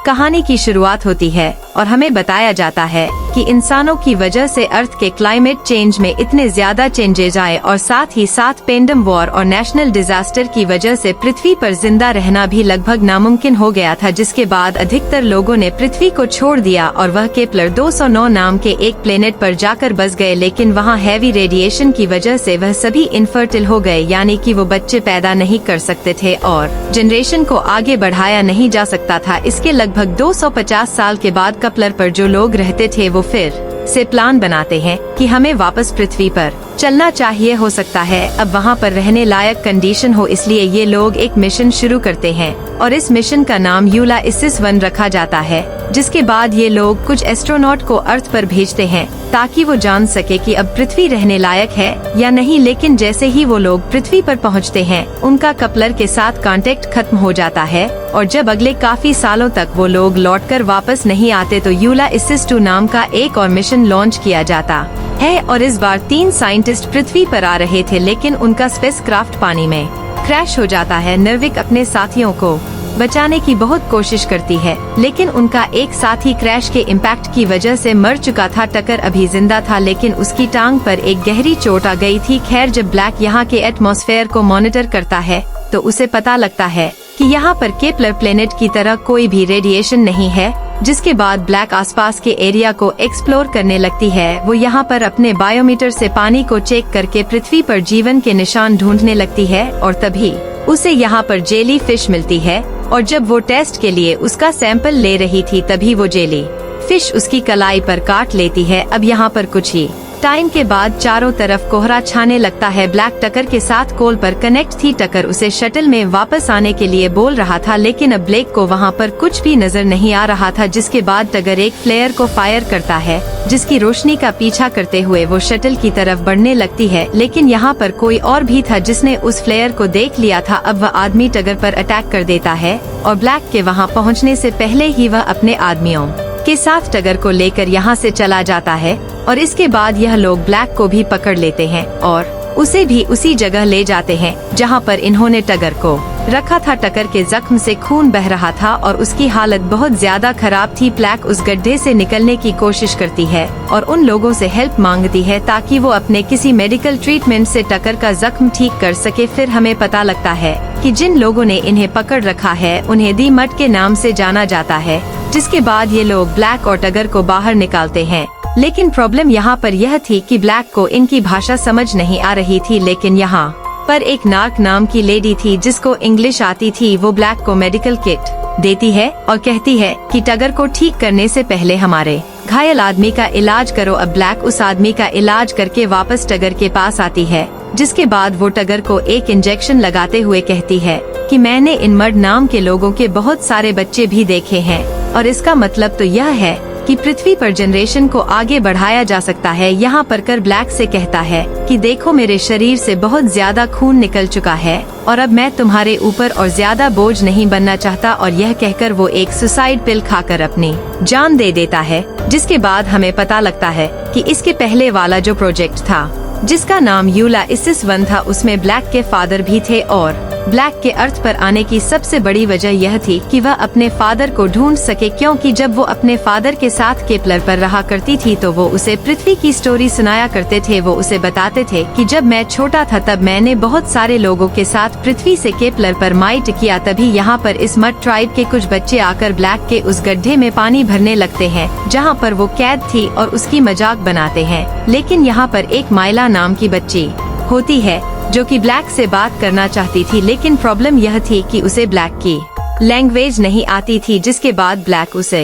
कहानी की शुरुआत होती है और हमें बताया जाता है कि इंसानों की वजह से अर्थ के क्लाइमेट चेंज में इतने ज्यादा चेंजेज आए और साथ ही साथ पेंडेमिक वॉर और नेशनल डिजास्टर की वजह से पृथ्वी पर जिंदा रहना भी लगभग नामुमकिन हो गया था, जिसके बाद अधिकतर लोगों ने पृथ्वी को छोड़ दिया और वह केपलर 209 नाम के एक प्लेनेट पर जाकर बस गए। लेकिन वहाँ हैवी रेडिएशन की वजह से वह सभी इनफर्टिल हो गए, यानी कि वो बच्चे पैदा नहीं कर सकते थे और जनरेशन को आगे बढ़ाया नहीं जा सकता था। इसके लगभग 250 साल के बाद केपलर पर जो लोग रहते थे वो फिर से प्लान बनाते हैं कि हमें वापस पृथ्वी पर चलना चाहिए। हो सकता है अब वहाँ पर रहने लायक कंडीशन हो, इसलिए ये लोग एक मिशन शुरू करते हैं और इस मिशन का नाम यूलाइसिस 1 रखा जाता है। जिसके बाद ये लोग कुछ एस्ट्रोनॉट को अर्थ पर भेजते हैं ताकि वो जान सके कि अब पृथ्वी रहने लायक है या नहीं। लेकिन जैसे ही वो लोग पृथ्वी पर पहुँचते हैं उनका केपलर के साथ कांटेक्ट खत्म हो जाता है और जब अगले काफी सालों तक वो लोग लौटकर वापस नहीं आते तो यूलाइसिस 2 नाम का एक और मिशन लॉन्च किया जाता है और इस बार 3 साइंटिस्ट पृथ्वी पर आ रहे थे, लेकिन उनका स्पेसक्राफ्ट पानी में क्रैश हो जाता है। नर्विक अपने साथियों को बचाने की बहुत कोशिश करती है, लेकिन उनका एक साथी क्रैश के इम्पैक्ट की वजह से मर चुका था। टकर अभी जिंदा था, लेकिन उसकी टांग पर एक गहरी चोट आ गई थी। खैर, जब ब्लैक यहाँ के एटमॉस्फेयर को मॉनिटर करता है तो उसे पता लगता है कि यहाँ पर केपलर प्लेनेट की तरह कोई भी रेडिएशन नहीं है। जिसके बाद ब्लैक आसपास के एरिया को एक्सप्लोर करने लगती है। वो यहाँ पर अपने बायोमीटर से पानी को चेक करके पृथ्वी पर जीवन के निशान ढूंढने लगती है और तभी उसे यहाँ पर जेली फिश मिलती है और जब वो टेस्ट के लिए उसका सैंपल ले रही थी तभी वो जेली फिश उसकी कलाई पर काट लेती है। अब यहाँ पर कुछ ही टाइम के बाद चारों तरफ कोहरा छाने लगता है। ब्लैक टकर के साथ कॉल पर कनेक्ट थी। टकर उसे शटल में वापस आने के लिए बोल रहा था, लेकिन अब ब्लैक को वहाँ पर कुछ भी नजर नहीं आ रहा था। जिसके बाद टगर एक फ्लेयर को फायर करता है जिसकी रोशनी का पीछा करते हुए वो शटल की तरफ बढ़ने लगती है। लेकिन यहाँ पर कोई और भी था जिसने उस फ्लेयर को देख लिया था। अब वह आदमी टगर पर अटैक कर देता है और ब्लैक के वहाँ पहुँचने से पहले ही वह अपने आदमियों के साथ टगर को लेकर यहाँ से चला जाता है और इसके बाद यह लोग ब्लैक को भी पकड़ लेते हैं और उसे भी उसी जगह ले जाते हैं जहाँ पर इन्होंने टगर को रखा था। टकर के जख्म से खून बह रहा था और उसकी हालत बहुत ज्यादा खराब थी। ब्लैक उस गड्ढे से निकलने की कोशिश करती है और उन लोगों से हेल्प मांगती है ताकि वो अपने किसी मेडिकल ट्रीटमेंट से टकर का जख्म ठीक कर सके। फिर हमें पता लगता है कि जिन लोगों ने इन्हें पकड़ रखा है उन्हें दी मट के नाम से जाना जाता है। जिसके बाद ये लोग ब्लैक और टगर को बाहर निकालते हैं, लेकिन प्रॉब्लम यहाँ पर यह थी कि ब्लैक को इनकी भाषा समझ नहीं आ रही थी। लेकिन यहाँ पर एक नार्क नाम की लेडी थी जिसको इंग्लिश आती थी। वो ब्लैक को मेडिकल किट देती है और कहती है कि टगर को ठीक करने से पहले हमारे घायल आदमी का इलाज करो। अब ब्लैक उस आदमी का इलाज करके वापस टगर के पास आती है, जिसके बाद वो टगर को एक इंजेक्शन लगाते हुए कहती है कि मैंने इन मर्ड नाम के लोगों के बहुत सारे बच्चे भी देखे हैं और इसका मतलब तो यह है कि पृथ्वी पर जनरेशन को आगे बढ़ाया जा सकता है। यहाँ पर कर ब्लैक से कहता है कि देखो, मेरे शरीर से बहुत ज्यादा खून निकल चुका है और अब मैं तुम्हारे ऊपर और ज्यादा बोझ नहीं बनना चाहता। और यह कहकर वो एक सुसाइड पिल खाकर अपनी जान दे देता है। जिसके बाद हमें पता लगता है कि इसके पहले वाला जो प्रोजेक्ट था जिसका नाम यूलाइसिस 1 था, उसमें ब्लैक के फादर भी थे और ब्लैक के अर्थ पर आने की सबसे बड़ी वजह यह थी कि वह अपने फादर को ढूंढ सके, क्योंकि जब वो अपने फादर के साथ केपलर पर रहा करती थी तो वो उसे पृथ्वी की स्टोरी सुनाया करते थे। वो उसे बताते थे कि जब मैं छोटा था तब मैंने बहुत सारे लोगों के साथ पृथ्वी से केपलर पर माइट किया। तभी यहाँ पर इस मड ट्राइब के कुछ बच्चे आकर ब्लैक के उस गड्ढे में पानी भरने लगते हैं जहाँ पर वो कैद थी और उसकी मजाक बनाते हैं। लेकिन यहाँ पर एक माइला नाम की बच्ची होती है जो कि ब्लैक से बात करना चाहती थी, लेकिन प्रॉब्लम यह थी कि उसे ब्लैक की लैंग्वेज नहीं आती थी। जिसके बाद ब्लैक उसे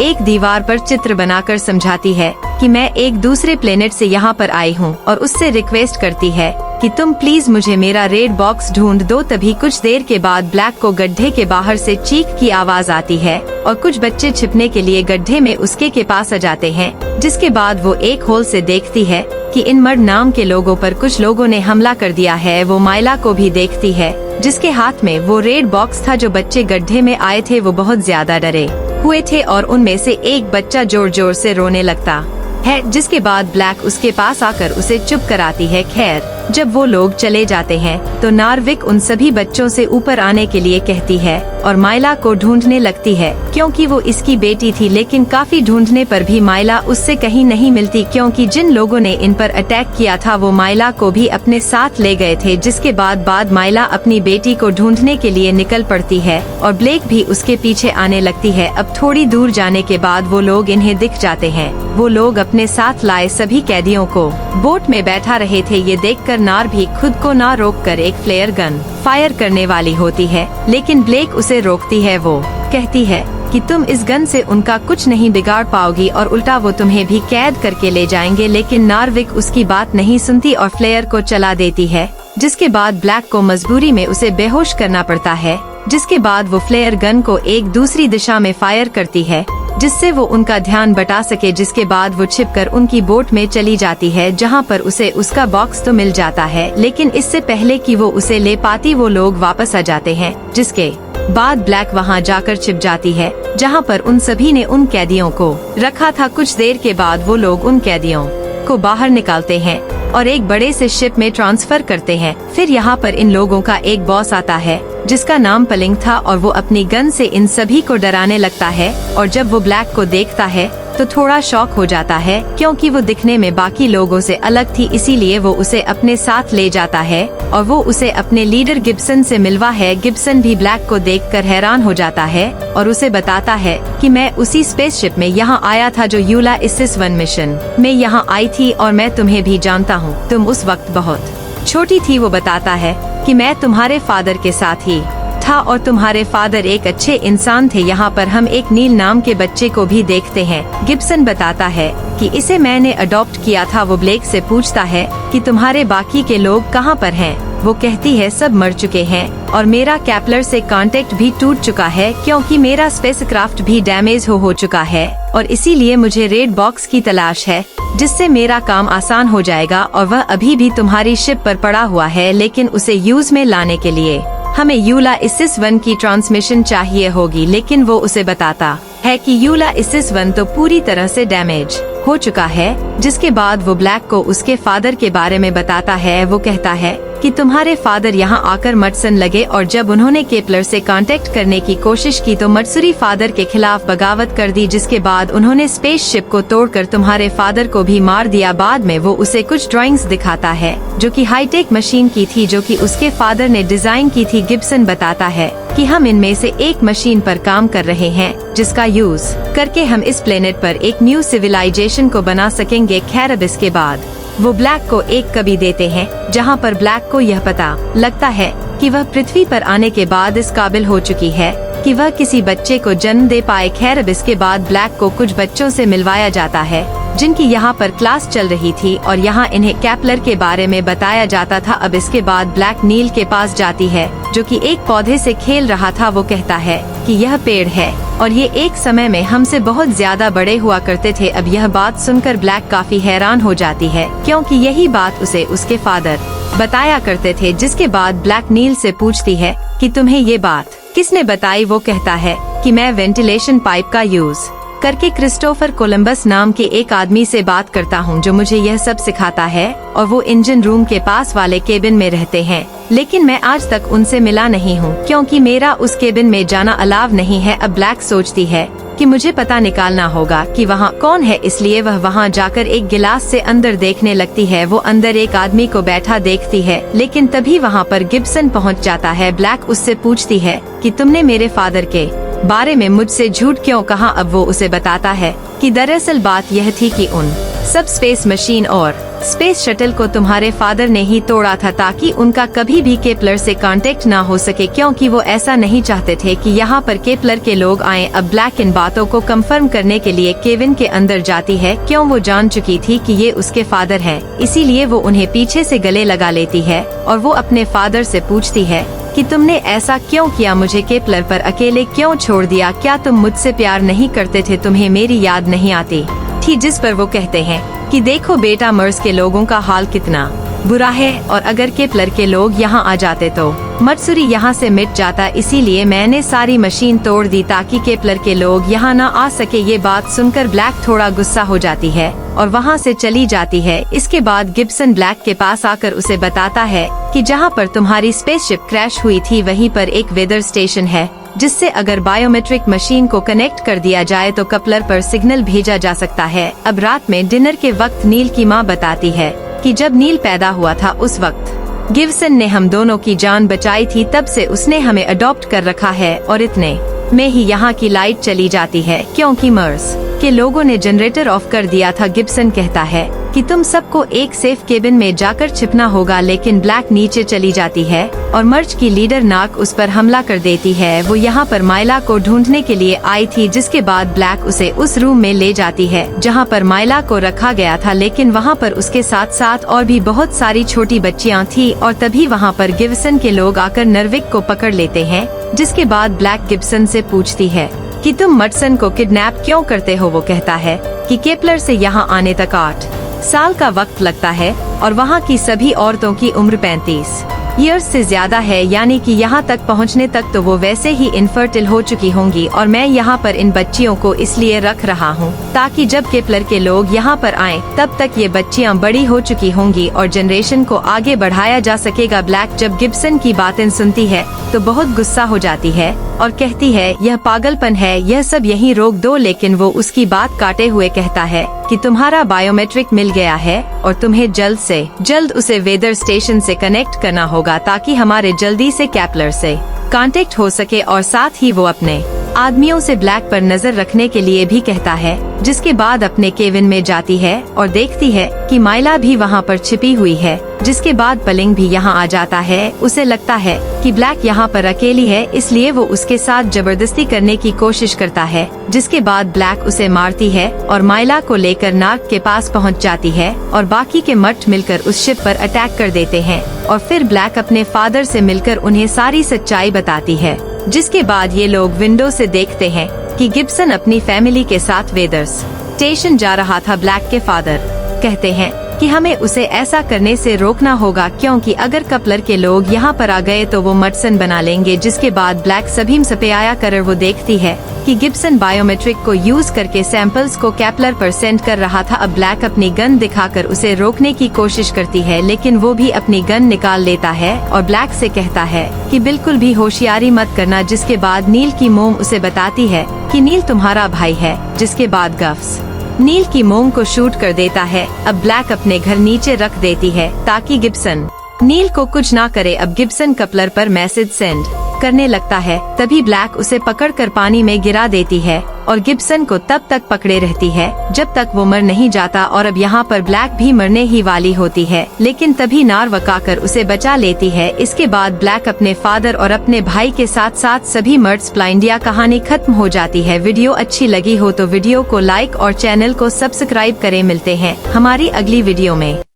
एक दीवार पर चित्र बनाकर समझाती है कि मैं एक दूसरे प्लेनेट से यहाँ पर आई हूँ और उससे रिक्वेस्ट करती है कि तुम प्लीज मुझे मेरा रेड बॉक्स ढूंढ दो। तभी कुछ देर के बाद ब्लैक को गड्ढे के बाहर से चीख की आवाज आती है और कुछ बच्चे छिपने के लिए गड्ढे में उसके के पास आ जाते हैं। जिसके बाद वो एक होल से देखती है कि इन मर्ड नाम के लोगों पर कुछ लोगों ने हमला कर दिया है। वो माइला को भी देखती है जिसके हाथ में वो रेड बॉक्स था। जो बच्चे गड्ढे में आए थे वो बहुत ज्यादा डरे हुए थे और उनमें से एक बच्चा जोर जोर से रोने लगता है। जिसके बाद ब्लैक उसके पास आकर उसे चुप कराती है। खैर, जब वो लोग चले जाते हैं तो नार्विक उन सभी बच्चों से ऊपर आने के लिए कहती है और माइला को ढूंढने लगती है क्योंकि वो इसकी बेटी थी, लेकिन काफी ढूंढने पर भी माइला उससे कहीं नहीं मिलती क्योंकि जिन लोगों ने इन पर अटैक किया था वो माइला को भी अपने साथ ले गए थे। जिसके बाद माइला अपनी बेटी को ढूंढने के लिए निकल पड़ती है और ब्लेक भी उसके पीछे आने लगती है। अब थोड़ी दूर जाने के बाद वो लोग इन्हें दिख जाते हैं। वो लोग अपने साथ लाए सभी कैदियों को बोट में बैठा रहे थे। ये देखकर नार भी खुद को ना रोककर एक फ्लेयर गन फायर करने वाली होती है, लेकिन ब्लेक उसे रोकती है। वो कहती है कि तुम इस गन से उनका कुछ नहीं बिगाड़ पाओगी और उल्टा वो तुम्हें भी कैद करके ले जाएंगे, लेकिन नार्विक उसकी बात नहीं सुनती और फ्लेयर को चला देती है। जिसके बाद ब्लैक को मजबूरी में उसे बेहोश करना पड़ता है। जिसके बाद वो फ्लेयर गन को एक दूसरी दिशा में फायर करती है जिससे वो उनका ध्यान बटा सके। जिसके बाद वो छिपकर उनकी बोट में चली जाती है जहां पर उसे उसका बॉक्स तो मिल जाता है, लेकिन इससे पहले कि वो उसे ले पाती वो लोग वापस आ जाते हैं। जिसके बाद ब्लैक वहां जाकर छिप जाती है जहां पर उन सभी ने उन कैदियों को रखा था। कुछ देर के बाद वो लोग उन कैदियों को बाहर निकालते हैं और एक बड़े से शिप में ट्रांसफर करते हैं। फिर यहाँ पर इन लोगों का एक बॉस आता है जिसका नाम पलिंग था और वो अपनी गन से इन सभी को डराने लगता है। और जब वो ब्लैक को देखता है तो थोड़ा शॉक हो जाता है क्योंकि वो दिखने में बाकी लोगों से अलग थी, इसीलिए वो उसे अपने साथ ले जाता है और वो उसे अपने लीडर गिब्सन से मिलवा है। गिब्सन भी ब्लैक को देखकर हैरान हो जाता है और उसे बताता है कि मैं उसी स्पेसशिप में यहाँ आया था जो यूलाइसिस 1 मिशन में यहाँ आई थी और मैं तुम्हें भी जानता हूँ। तुम उस वक्त बहुत छोटी थी। वो बताता है कि मैं तुम्हारे फादर के साथ ही था और तुम्हारे फादर एक अच्छे इंसान थे। यहाँ पर हम एक नील नाम के बच्चे को भी देखते हैं। गिब्सन बताता है कि इसे मैंने अडॉप्ट किया था। वो ब्लेक से पूछता है कि तुम्हारे बाकी के लोग कहाँ पर हैं? वो कहती है सब मर चुके हैं और मेरा कैपलर से कांटेक्ट भी टूट चुका है क्योंकि मेरा स्पेसक्राफ्ट भी डैमेज हो चुका है और इसीलिए मुझे रेड बॉक्स की तलाश है जिससे मेरा काम आसान हो जाएगा और वह अभी भी तुम्हारी शिप पर पड़ा हुआ है, लेकिन उसे यूज में लाने के लिए हमें यूलाइसिस 1 की ट्रांसमिशन चाहिए होगी। लेकिन वो उसे बताता है कि यूलाइसिस 1 तो पूरी तरह से डैमेज हो चुका है। जिसके बाद वो ब्लैक को उसके फादर के बारे में बताता है। वो कहता है कि तुम्हारे फादर यहाँ आकर मटसन लगे और जब उन्होंने केपलर से कांटेक्ट करने की कोशिश की तो मटसुरी फादर के खिलाफ बगावत कर दी। जिसके बाद उन्होंने स्पेसशिप को तोड़कर तुम्हारे फादर को भी मार दिया। बाद में वो उसे कुछ ड्राइंग्स दिखाता है जो कि हाईटेक मशीन की थी जो कि उसके फादर ने डिजाइन की थी। गिब्सन बताता है कि हम इनमें से एक मशीन पर काम कर रहे हैं जिसका यूज करके हम इस प्लेनेट पर एक न्यू सिविलाइजेशन को बना सकेंगे। खैर अब इसके बाद वो ब्लैक को एक कवि देते हैं जहां पर ब्लैक को यह पता लगता है कि वह पृथ्वी पर आने के बाद इस काबिल हो चुकी है कि वह किसी बच्चे को जन्म दे पाए। खैर अब इसके बाद ब्लैक को कुछ बच्चों से मिलवाया जाता है जिनकी यहाँ पर क्लास चल रही थी और यहाँ इन्हें कैपलर के बारे में बताया जाता था। अब इसके बाद ब्लैक नील के पास जाती है जो कि एक पौधे से खेल रहा था। वो कहता है कि यह पेड़ है और ये एक समय में हमसे बहुत ज्यादा बड़े हुआ करते थे। अब यह बात सुनकर ब्लैक काफी हैरान हो जाती है क्योंकि यही बात उसे उसके फादर बताया करते थे। जिसके बाद ब्लैक नील से पूछती है कि तुम्हें ये बात किसने बताई? वो कहता है कि मैं वेंटिलेशन पाइप का यूज करके क्रिस्टोफर कोलंबस नाम के एक आदमी से बात करता हूँ जो मुझे यह सब सिखाता है और वो इंजन रूम के पास वाले केबिन में रहते हैं, लेकिन मैं आज तक उनसे मिला नहीं हूँ क्योंकि मेरा उस केबिन में जाना अलाव नहीं है। अब ब्लैक सोचती है कि मुझे पता निकालना होगा कि वहाँ कौन है, इसलिए वह वहाँ जाकर एक गिलास से अंदर देखने लगती है। वो अंदर एक आदमी को बैठा देखती है, लेकिन तभी वहाँ पर गिब्सन पहुँच जाता है। ब्लैक उससे पूछती है कि तुमने मेरे फादर के बारे में मुझसे झूठ क्यों कहा? अब वो उसे बताता है कि दरअसल बात यह थी कि उन सब स्पेस मशीन और स्पेस शटल को तुम्हारे फादर ने ही तोड़ा था ताकि उनका कभी भी केपलर से कांटेक्ट ना हो सके, क्योंकि वो ऐसा नहीं चाहते थे कि यहाँ पर केपलर के लोग आएं। अब ब्लैक इन बातों को कंफर्म करने के लिए केविन के अंदर जाती है, क्यों वो जान चुकी थी कि ये उसके फादर हैं, इसीलिए वो उन्हें पीछे से गले लगा लेती है और वो अपने फादर से पूछती है कि तुमने ऐसा क्यों किया, मुझे केपलर पर अकेले क्यों छोड़ दिया, क्या तुम मुझसे प्यार नहीं करते थे, तुम्हें मेरी याद नहीं आती थी? जिस पर वो कहते हैं कि देखो बेटा, मर्स के लोगों का हाल कितना बुरा है, और अगर केपलर के लोग यहाँ आ जाते तो मत्सुरी यहाँ से मिट जाता, इसीलिए मैंने सारी मशीन तोड़ दी ताकि केपलर के लोग यहाँ न आ सके। ये बात सुनकर ब्लैक थोड़ा गुस्सा हो जाती है और वहाँ से चली जाती है। इसके बाद गिब्सन ब्लैक के पास आकर उसे बताता है कि जहाँ पर तुम्हारी स्पेसशिप क्रैश हुई थी वहीं पर एक वेदर स्टेशन है, जिससे अगर बायोमेट्रिक मशीन को कनेक्ट कर दिया जाए तो कपलर पर सिग्नल भेजा जा सकता है। अब रात में डिनर के वक्त नील की माँ बताती है कि जब नील पैदा हुआ था उस वक्त गिब्सन ने हम दोनों की जान बचाई थी, तब से उसने हमें अडॉप्ट कर रखा है। और इतने में ही यहाँ की लाइट चली जाती है क्योंकि मर्स के लोगों ने जनरेटर ऑफ कर दिया था। गिब्सन कहता है कि तुम सबको एक सेफ केबिन में जाकर छिपना होगा, लेकिन ब्लैक नीचे चली जाती है और मर्च की लीडर नाक उस पर हमला कर देती है। वो यहाँ पर माइला को ढूंढने के लिए आई थी, जिसके बाद ब्लैक उसे उस रूम में ले जाती है जहाँ पर माइला को रखा गया था, लेकिन वहाँ पर उसके साथ साथ और भी बहुत सारी छोटी बच्चियाँ थी। और तभी वहाँ पर गिब्सन के लोग आकर नर्विक को पकड़ लेते हैं, जिसके बाद ब्लैक गिब्सन से पूछती है कि तुम मटसन को किडनैप क्यों करते हो। वो कहता है कि केपलर से यहाँ आने तक 8 साल का वक्त लगता है और वहाँ की सभी औरतों की उम्र 35 ईयर्स से ज्यादा है, यानी कि यहाँ तक पहुँचने तक तो वो वैसे ही इनफर्टिल हो चुकी होंगी। और मैं यहाँ पर इन बच्चियों को इसलिए रख रहा हूँ ताकि जब केपलर के लोग यहाँ पर आए तब तक ये बच्चियाँ बड़ी हो चुकी होंगी और जनरेशन को आगे बढ़ाया जा सकेगा। ब्लैक जब गिब्सन की बातें सुनती है तो बहुत गुस्सा हो जाती है और कहती है यह पागलपन है, यह सब यहीं रोक दो। लेकिन वो उसकी बात काटे हुए कहता है कि तुम्हारा बायोमेट्रिक मिल गया है और तुम्हें जल्द से जल्द उसे वेदर स्टेशन से कनेक्ट करना होगा ताकि हमारे जल्दी से केपलर से कांटेक्ट हो सके। और साथ ही वो अपने आदमियों से ब्लैक पर नजर रखने के लिए भी कहता है, जिसके बाद अपने केबिन में जाती है और देखती है कि माइला भी वहाँ पर छिपी हुई है। जिसके बाद पलिंग भी यहाँ आ जाता है। उसे लगता है कि ब्लैक यहाँ पर अकेली है, इसलिए वो उसके साथ जबरदस्ती करने की कोशिश करता है। जिसके बाद ब्लैक उसे मारती है और माइला को लेकर नाग के पास पहुँच जाती है और बाकी के मर्ट मिलकर उस शिप पर अटैक कर देते हैं। और फिर ब्लैक अपने फादर से मिलकर उन्हें सारी सच्चाई बताती है। जिसके बाद ये लोग विंडो से देखते हैं कि गिब्सन अपनी फैमिली के साथ वेदर स्टेशन जा रहा था। ब्लैक के फादर कहते हैं कि हमें उसे ऐसा करने से रोकना होगा, क्योंकि अगर कपलर के लोग यहाँ पर आ गए तो वो मटसन बना लेंगे। जिसके बाद ब्लैक सभी से आया कर वो देखती है कि गिब्सन बायोमेट्रिक को यूज करके सैंपल्स को केपलर पर सेंड कर रहा था। अब ब्लैक अपनी गन दिखाकर उसे रोकने की कोशिश करती है, लेकिन वो भी अपनी गन निकाल लेता है और ब्लैक से कहता है कि बिल्कुल भी होशियारी मत करना। जिसके बाद नील की मोम उसे बताती है कि नील तुम्हारा भाई है। जिसके बाद गफ्स नील की मोम को शूट कर देता है। अब ब्लैक अपने घर नीचे रख देती है ताकि गिब्सन नील को कुछ ना करे। अब गिब्सन कपलर पर मैसेज सेंड करने लगता है, तभी ब्लैक उसे पकड़कर पानी में गिरा देती है और गिब्सन को तब तक पकड़े रहती है जब तक वो मर नहीं जाता। और अब यहाँ पर ब्लैक भी मरने ही वाली होती है, लेकिन तभी नार वकाकर उसे बचा लेती है। इसके बाद ब्लैक अपने फादर और अपने भाई के साथ साथ सभी मर्ड्स ब्लाइंडिया कहानी खत्म हो जाती है। वीडियो अच्छी लगी हो तो वीडियो को लाइक और चैनल को सब्सक्राइब करें। मिलते हैं हमारी अगली वीडियो में।